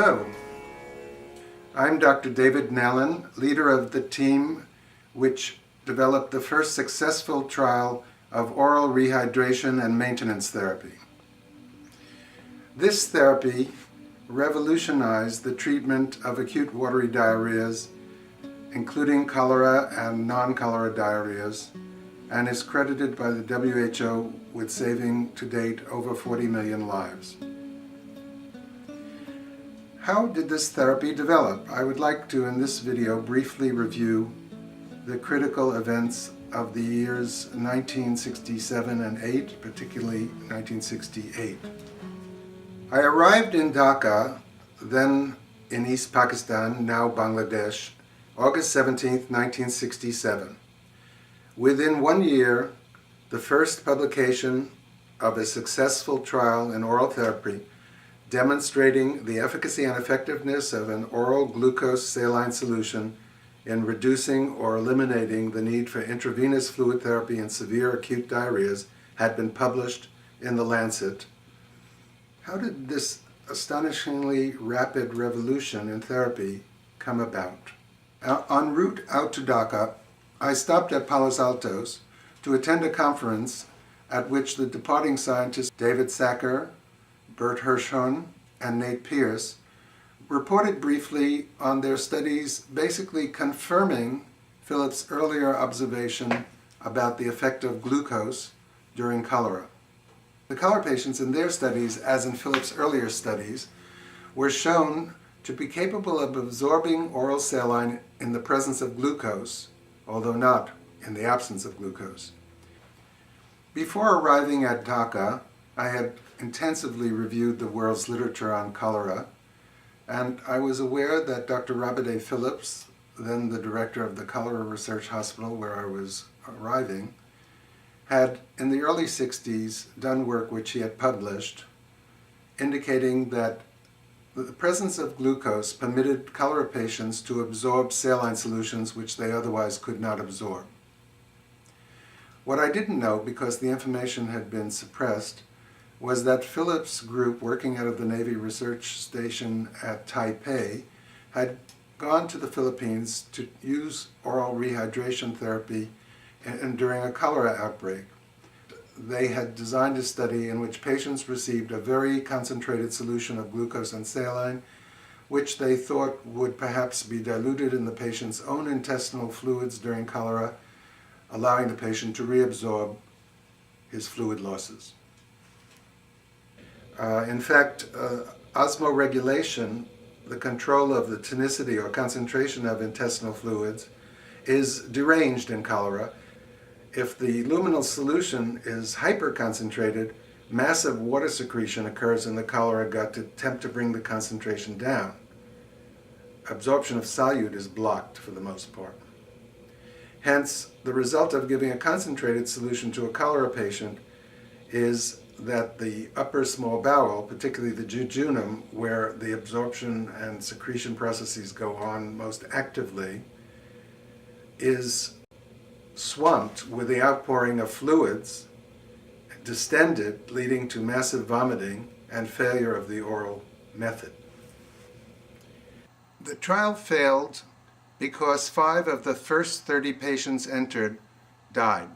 Hello, I'm Dr. David Nalin, leader of the team which developed the first successful trial of oral rehydration and maintenance therapy. This therapy revolutionized the treatment of acute watery diarrheas, including cholera and non-cholera diarrheas, and is credited by the WHO with saving to date over 40 million lives. How did this therapy develop? I would like to, in this video, briefly review the critical events of the years 1967 and 8, particularly 1968. I arrived in Dhaka, then in East Pakistan, now Bangladesh, August 17, 1967. Within 1 year, the first publication of a successful trial in oral therapy demonstrating the efficacy and effectiveness of an oral glucose saline solution in reducing or eliminating the need for intravenous fluid therapy in severe acute diarrheas had been published in The Lancet. How did this astonishingly rapid revolution in therapy come about? En route out to Dhaka, I stopped at Palos Altos to attend a conference at which the departing scientists David Sacker, Bert Hirschhorn, and Nate Pierce reported briefly on their studies, basically confirming Philip's earlier observation about the effect of glucose during cholera. The cholera patients in their studies, as in Philip's earlier studies, were shown to be capable of absorbing oral saline in the presence of glucose, although not in the absence of glucose. Before arriving at Dhaka, I had intensively reviewed the world's literature on cholera, and I was aware that Dr. Robert A. Phillips, then the director of the Cholera Research Hospital where I was arriving, had in the early 60s done work which he had published indicating that the presence of glucose permitted cholera patients to absorb saline solutions which they otherwise could not absorb. What I didn't know, because the information had been suppressed, was that Philip's group, working out of the Navy Research Station at Taipei, had gone to the Philippines to use oral rehydration therapy during a cholera outbreak. They had designed a study in which patients received a very concentrated solution of glucose and saline, which they thought would perhaps be diluted in the patient's own intestinal fluids during cholera, allowing the patient to reabsorb his fluid losses. In fact, osmoregulation, the control of the tonicity or concentration of intestinal fluids, is deranged in cholera. If the luminal solution is hyperconcentrated, massive water secretion occurs in the cholera gut to attempt to bring the concentration down. Absorption of solute is blocked for the most part. Hence, the result of giving a concentrated solution to a cholera patient is that the upper small bowel, particularly the jejunum, where the absorption and secretion processes go on most actively, is swamped with the outpouring of fluids, distended, leading to massive vomiting and failure of the oral method. The trial failed because 5 of the first 30 patients entered died.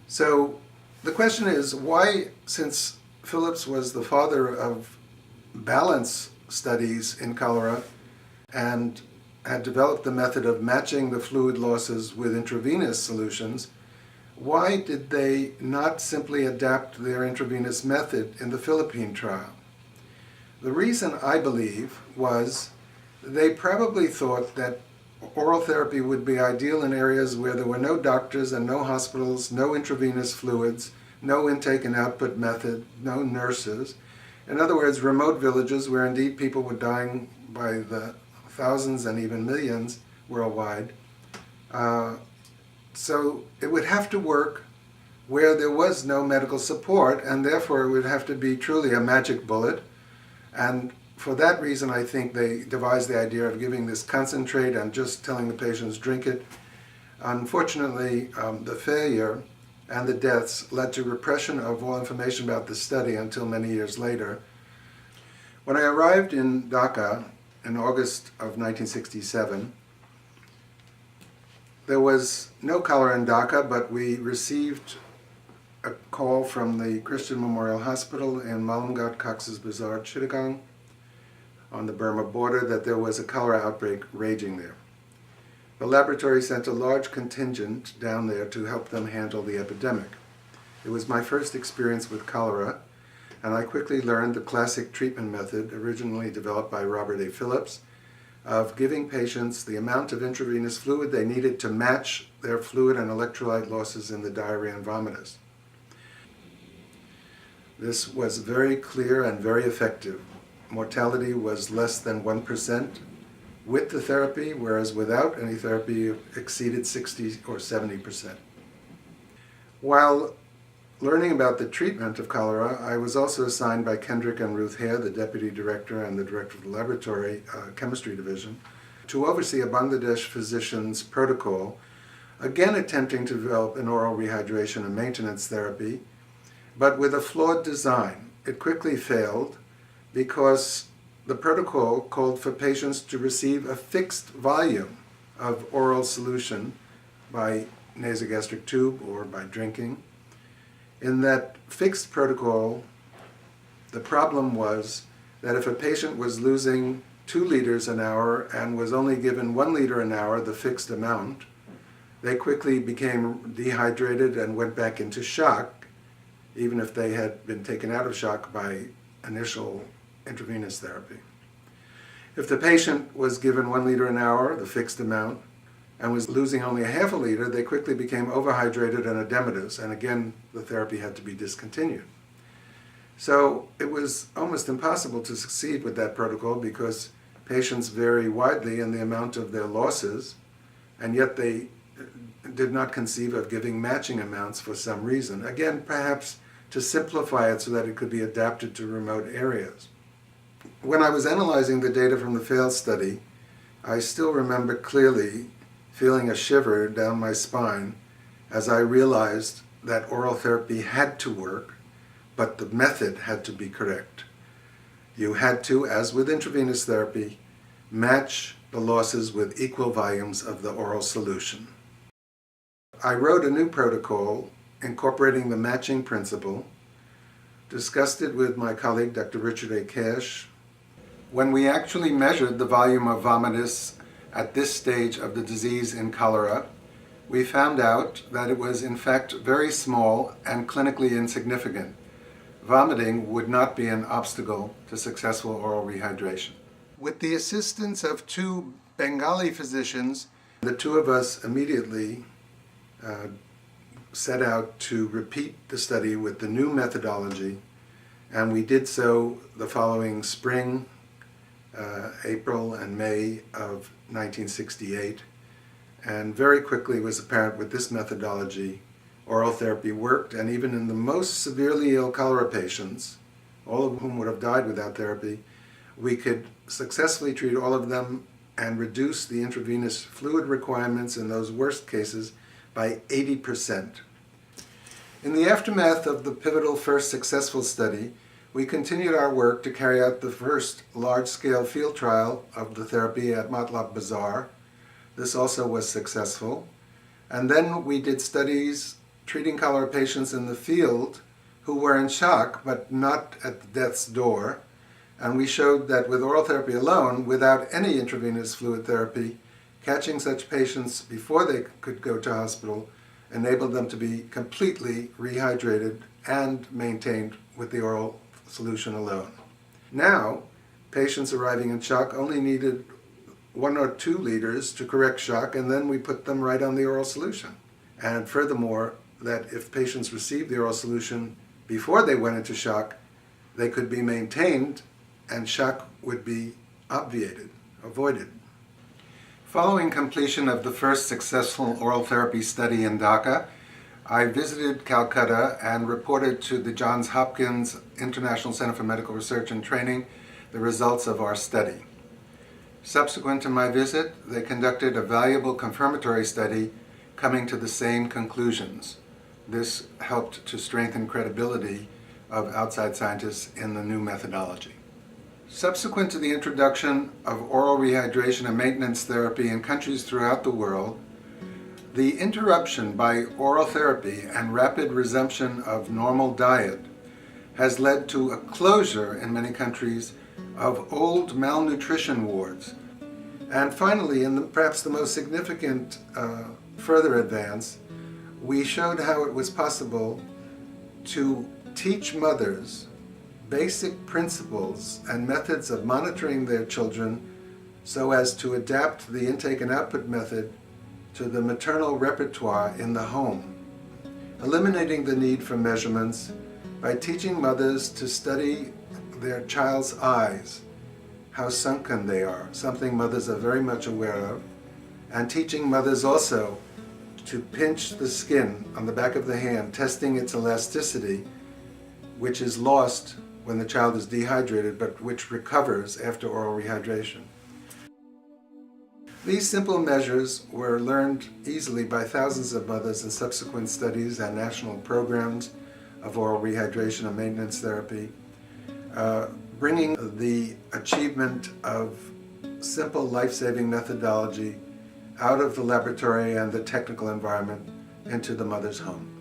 So the question is, why, since Phillips was the father of balance studies in cholera and had developed the method of matching the fluid losses with intravenous solutions, why did they not simply adapt their intravenous method in the Philippine trial? The reason, I believe, was they probably thought that oral therapy would be ideal in areas where there were no doctors and no hospitals, no intravenous fluids, no intake and output method, no nurses. In other words, remote villages where indeed people were dying by the thousands and even millions worldwide. So it would have to work where there was no medical support, and therefore it would have to be truly a magic bullet. And for that reason, I think they devised the idea of giving this concentrate and just telling the patients drink it. Unfortunately, the failure and the deaths led to repression of all information about the study until many years later. When I arrived in Dhaka in August of 1967, there was no cholera in Dhaka, but we received a call from the Christian Memorial Hospital in Malumghat, Cox's Bazar, Chittagong, on the Burma border, that there was a cholera outbreak raging there. The laboratory sent a large contingent down there to help them handle the epidemic. It was my first experience with cholera, and I quickly learned the classic treatment method originally developed by Robert A. Phillips of giving patients the amount of intravenous fluid they needed to match their fluid and electrolyte losses in the diarrhea and vomitus. This was very clear and very effective. Mortality was less than 1% with the therapy, whereas without any therapy it exceeded 60 or 70%. While learning about the treatment of cholera, I was also assigned by Kendrick and Ruth Hare, the deputy director and the director of the laboratory chemistry division, to oversee a Bangladesh physician's protocol, again attempting to develop an oral rehydration and maintenance therapy, but with a flawed design. It quickly failed because the protocol called for patients to receive a fixed volume of oral solution by nasogastric tube or by drinking. In that fixed protocol, the problem was that if a patient was losing 2 liters an hour and was only given 1 liter an hour, the fixed amount, they quickly became dehydrated and went back into shock, even if they had been taken out of shock by initial intravenous therapy. If the patient was given 1 liter an hour, the fixed amount, and was losing only a half a liter, they quickly became overhydrated and edematous, and again the therapy had to be discontinued. So it was almost impossible to succeed with that protocol because patients vary widely in the amount of their losses, and yet they did not conceive of giving matching amounts for some reason. Again, perhaps to simplify it so that it could be adapted to remote areas. When I was analyzing the data from the failed study, I still remember clearly feeling a shiver down my spine as I realized that oral therapy had to work, but the method had to be correct. You had to, as with intravenous therapy, match the losses with equal volumes of the oral solution. I wrote a new protocol incorporating the matching principle, discussed it with my colleague Dr. Richard A. Cash. When we actually measured the volume of vomitus at this stage of the disease in cholera, we found out that it was in fact very small and clinically insignificant. Vomiting would not be an obstacle to successful oral rehydration. With the assistance of 2 Bengali physicians, the 2 of us immediately set out to repeat the study with the new methodology, and we did so the following spring, April and May of 1968, and very quickly was apparent with this methodology oral therapy worked, and even in the most severely ill cholera patients, all of whom would have died without therapy, we could successfully treat all of them and reduce the intravenous fluid requirements in those worst cases by 80%. In the aftermath of the pivotal first successful study, we continued our work to carry out the first large-scale field trial of the therapy at Matlab Bazar. This also was successful. And then we did studies treating cholera patients in the field who were in shock but not at death's door. And we showed that with oral therapy alone, without any intravenous fluid therapy, catching such patients before they could go to hospital enabled them to be completely rehydrated and maintained with the oral solution alone. Now, patients arriving in shock only needed 1 or 2 liters to correct shock, and then we put them right on the oral solution. And furthermore, that if patients received the oral solution before they went into shock, they could be maintained and shock would be obviated, avoided. Following completion of the first successful oral therapy study in Dhaka, I visited Calcutta and reported to the Johns Hopkins International Center for Medical Research and Training the results of our study. Subsequent to my visit, they conducted a valuable confirmatory study coming to the same conclusions. This helped to strengthen credibility of outside scientists in the new methodology. Subsequent to the introduction of oral rehydration and maintenance therapy in countries throughout the world, the interruption by oral therapy and rapid resumption of normal diet has led to a closure in many countries of old malnutrition wards. And finally, in perhaps the most significant further advance, we showed how it was possible to teach mothers basic principles and methods of monitoring their children so as to adapt the intake and output method to the maternal repertoire in the home, eliminating the need for measurements by teaching mothers to study their child's eyes, how sunken they are, something mothers are very much aware of, and teaching mothers also to pinch the skin on the back of the hand, testing its elasticity, which is lost when the child is dehydrated, but which recovers after oral rehydration. These simple measures were learned easily by thousands of mothers in subsequent studies and national programs of oral rehydration and maintenance therapy, bringing the achievement of simple life-saving methodology out of the laboratory and the technical environment into the mother's home.